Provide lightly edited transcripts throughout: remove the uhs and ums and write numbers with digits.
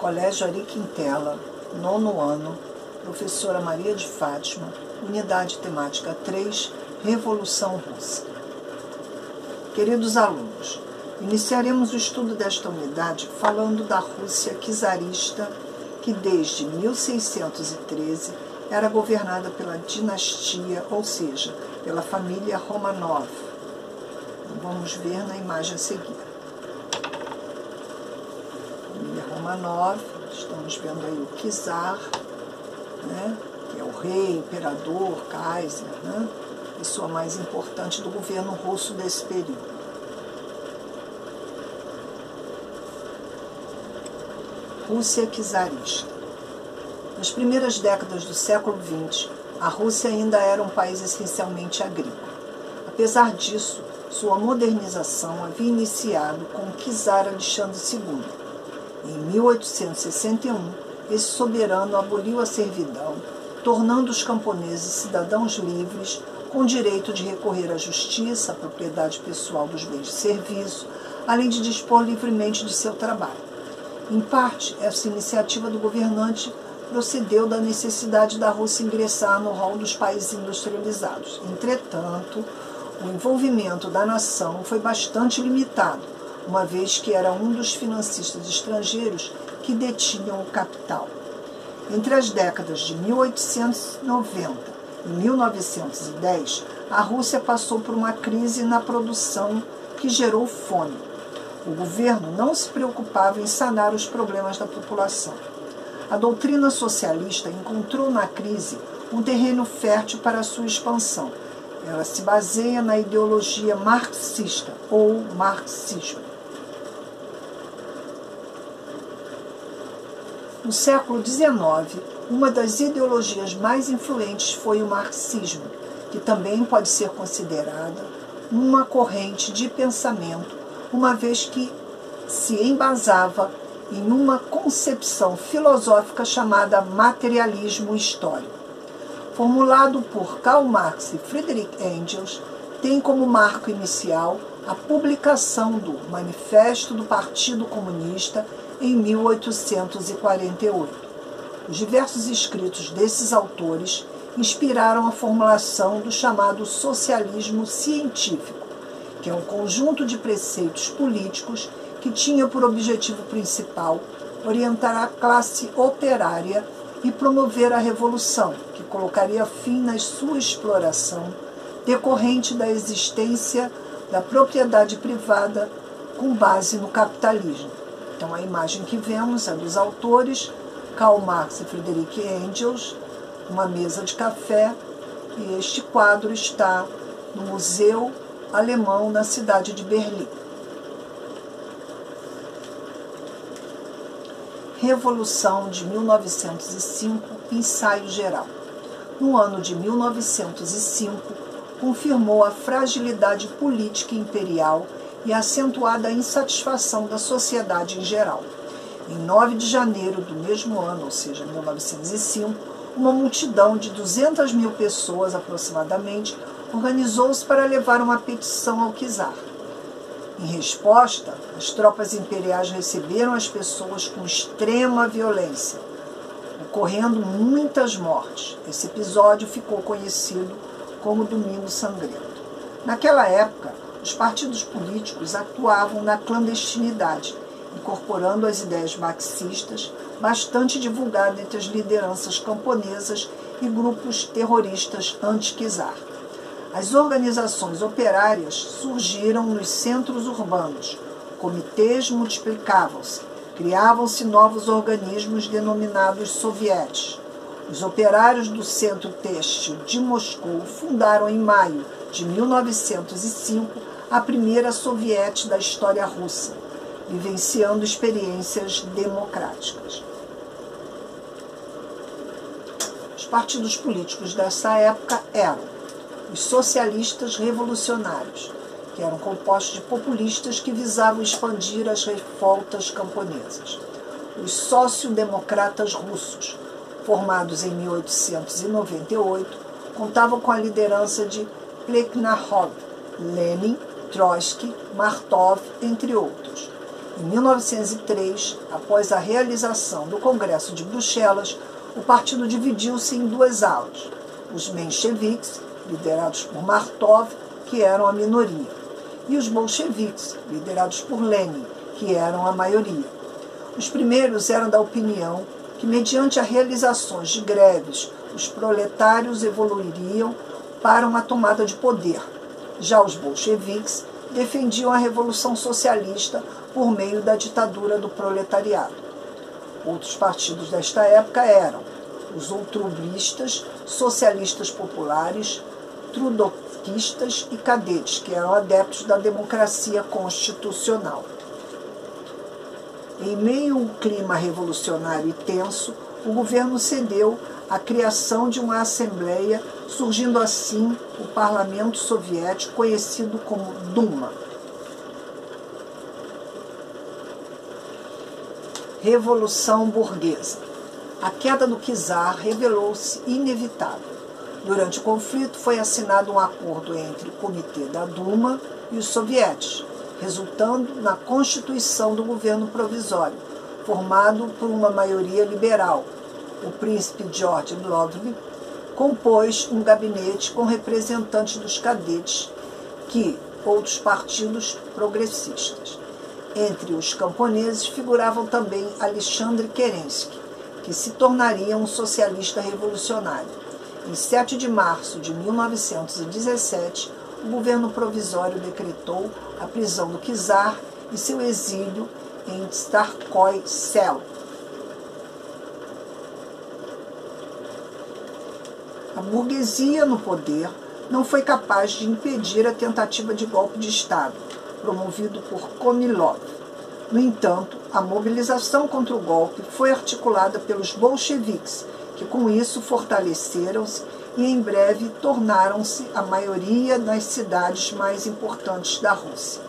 Colégio Ari Quintela, 9º ano, professora Maria de Fátima, unidade temática 3, Revolução Russa. Queridos alunos, iniciaremos o estudo desta unidade falando da Rússia czarista, que desde 1613 era governada pela dinastia, ou seja, pela família Romanov. Vamos ver na imagem a seguir. Família Romanov, estamos vendo aí o czar, né, que é o rei, imperador, Kaiser, né, pessoa mais importante do governo russo desse período. Rússia czarista. Nas primeiras décadas do século XX, a Rússia ainda era um país essencialmente agrícola. Apesar disso, sua modernização havia iniciado com o czar Alexandre II. Em 1861, esse soberano aboliu a servidão, tornando os camponeses cidadãos livres, com direito de recorrer à justiça, à propriedade pessoal dos bens de serviço, além de dispor livremente de seu trabalho. Em parte, essa iniciativa do governante procedeu da necessidade da Rússia ingressar no rol dos países industrializados. Entretanto, o envolvimento da nação foi bastante limitado, uma vez que era um dos financistas estrangeiros que detinham o capital. Entre as décadas de 1890 e 1910, a Rússia passou por uma crise na produção que gerou fome. O governo não se preocupava em sanar os problemas da população. A doutrina socialista encontrou na crise um terreno fértil para a sua expansão. Ela se baseia na ideologia marxista ou marxismo. No século XIX, uma das ideologias mais influentes foi o marxismo, que também pode ser considerada uma corrente de pensamento, uma vez que se embasava em uma concepção filosófica chamada materialismo histórico. Formulado por Karl Marx e Friedrich Engels, tem como marco inicial a publicação do Manifesto do Partido Comunista em 1848. Os diversos escritos desses autores inspiraram a formulação do chamado socialismo científico, que é um conjunto de preceitos políticos que tinha por objetivo principal orientar a classe operária e promover a revolução, que colocaria fim na sua exploração decorrente da existência da propriedade privada com base no capitalismo. Então, a imagem que vemos é dos autores, Karl Marx e Friedrich Engels, uma mesa de café, e este quadro está no Museu Alemão na cidade de Berlim. Revolução de 1905, ensaio geral. No ano de 1905, confirmou a fragilidade política imperial e a acentuada insatisfação da sociedade em geral. Em 9 de janeiro do mesmo ano, ou seja, 1905, uma multidão de 200 mil pessoas aproximadamente organizou-se para levar uma petição ao czar. Em resposta, as tropas imperiais receberam as pessoas com extrema violência, ocorrendo muitas mortes. Esse episódio ficou conhecido como Domingo Sangrento. Naquela época, os partidos políticos atuavam na clandestinidade, incorporando as ideias marxistas, bastante divulgadas entre as lideranças camponesas e grupos terroristas anti-czar. As organizações operárias surgiram nos centros urbanos, comitês multiplicavam-se, criavam-se novos organismos denominados sovietes. Os operários do Centro Têxtil de Moscou fundaram em maio de 1905 a primeira soviete da história russa, vivenciando experiências democráticas. Os partidos políticos dessa época eram os socialistas revolucionários, que eram compostos de populistas que visavam expandir as revoltas camponesas. Os sociodemocratas russos, formados em 1898, contavam com a liderança de Plekhanov, Lenin, Trotsky, Martov, entre outros. Em 1903, após a realização do Congresso de Bruxelas, o partido dividiu-se em duas alas: os mencheviques, liderados por Martov, que eram a minoria, e os bolcheviques, liderados por Lenin, que eram a maioria. Os primeiros eram da opinião que, mediante as realizações de greves, os proletários evoluiriam para uma tomada de poder. Já os bolcheviques defendiam a revolução socialista por meio da ditadura do proletariado. Outros partidos desta época eram os outrublistas, socialistas populares, trudokistas e cadetes, que eram adeptos da democracia constitucional. Em meio a um clima revolucionário e tenso, o governo cedeu à criação de uma assembleia, surgindo assim o Parlamento Soviético, conhecido como Duma. Revolução burguesa. A queda do czar revelou-se inevitável. Durante o conflito foi assinado um acordo entre o Comitê da Duma e os sovietes, resultando na constituição do governo provisório, formado por uma maioria liberal. O príncipe George Ludwig compôs um gabinete com representantes dos cadetes e outros partidos progressistas. Entre os camponeses figuravam também Alexandre Kerensky, que se tornaria um socialista revolucionário. Em 7 de março de 1917, o governo provisório decretou a prisão do czar e seu exílio em Tsarskoye Selo. A burguesia no poder não foi capaz de impedir a tentativa de golpe de Estado, promovido por Kornilov. No entanto, a mobilização contra o golpe foi articulada pelos bolcheviques, que com isso fortaleceram-se e em breve tornaram-se a maioria nas cidades mais importantes da Rússia.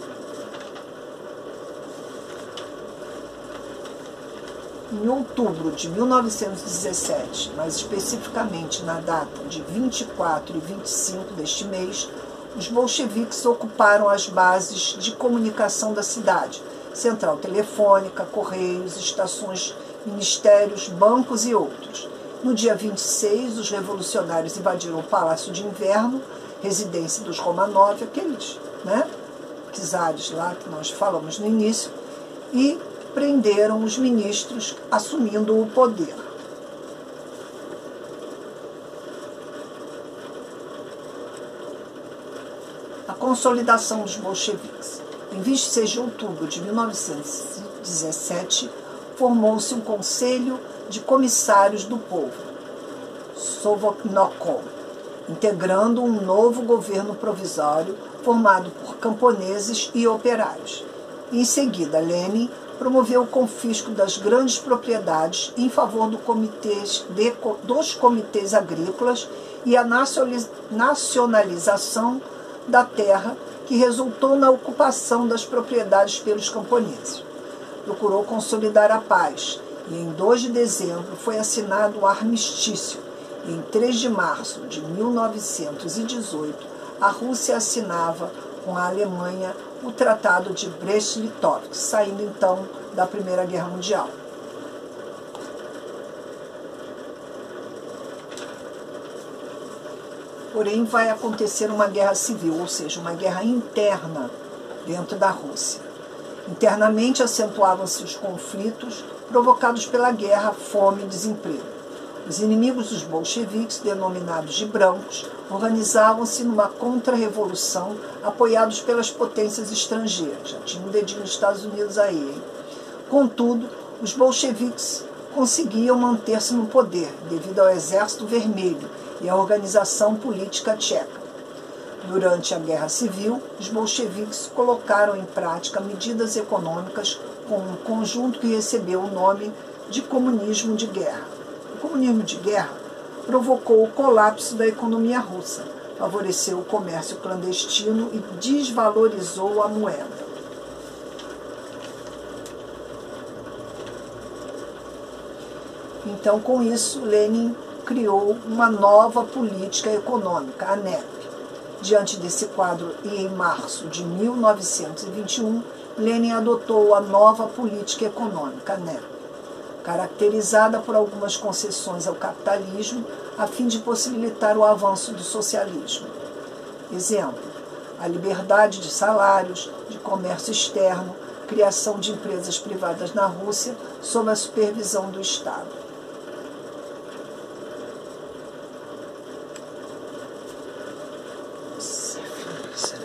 Em outubro de 1917, mais especificamente na data de 24 e 25 deste mês, os bolcheviques ocuparam as bases de comunicação da cidade, central telefônica, correios, estações, ministérios, bancos e outros. No dia 26, os revolucionários invadiram o Palácio de Inverno, residência dos Romanov, aqueles czares lá que nós falamos no início, e prenderam os ministros, assumindo o poder. A consolidação dos bolcheviques. Em 26 de outubro de 1917, formou-se um Conselho de Comissários do Povo, Sovkhnokol, integrando um novo governo provisório formado por camponeses e operários. Em seguida, Lenin promoveu o confisco das grandes propriedades em favor dos comitês agrícolas e a nacionalização da terra, que resultou na ocupação das propriedades pelos camponeses. Procurou consolidar a paz e em 2 de dezembro foi assinado o armistício. E em 3 de março de 1918, a Rússia assinava com a Alemanha o Tratado de Brest-Litovsk, saindo então da Primeira Guerra Mundial. Porém, vai acontecer uma guerra civil, ou seja, uma guerra interna dentro da Rússia. Internamente acentuavam-se os conflitos provocados pela guerra, fome e desemprego. Os inimigos dos bolcheviques, denominados de brancos, organizavam-se numa contra-revolução apoiados pelas potências estrangeiras. Já tinha um dedinho dos Estados Unidos aí, hein? Contudo, os bolcheviques conseguiam manter-se no poder devido ao Exército Vermelho e à organização política tcheca. Durante a Guerra Civil, os bolcheviques colocaram em prática medidas econômicas com um conjunto que recebeu o nome de comunismo de guerra. O comunismo de guerra provocou o colapso da economia russa, favoreceu o comércio clandestino e desvalorizou a moeda. Então, com isso, Lenin criou uma nova política econômica, a NEP. Diante desse quadro, e em março de 1921, Lenin adotou a nova política econômica, NEP, caracterizada por algumas concessões ao capitalismo, a fim de possibilitar o avanço do socialismo. Exemplo: a liberdade de salários, de comércio externo, criação de empresas privadas na Rússia sob a supervisão do Estado.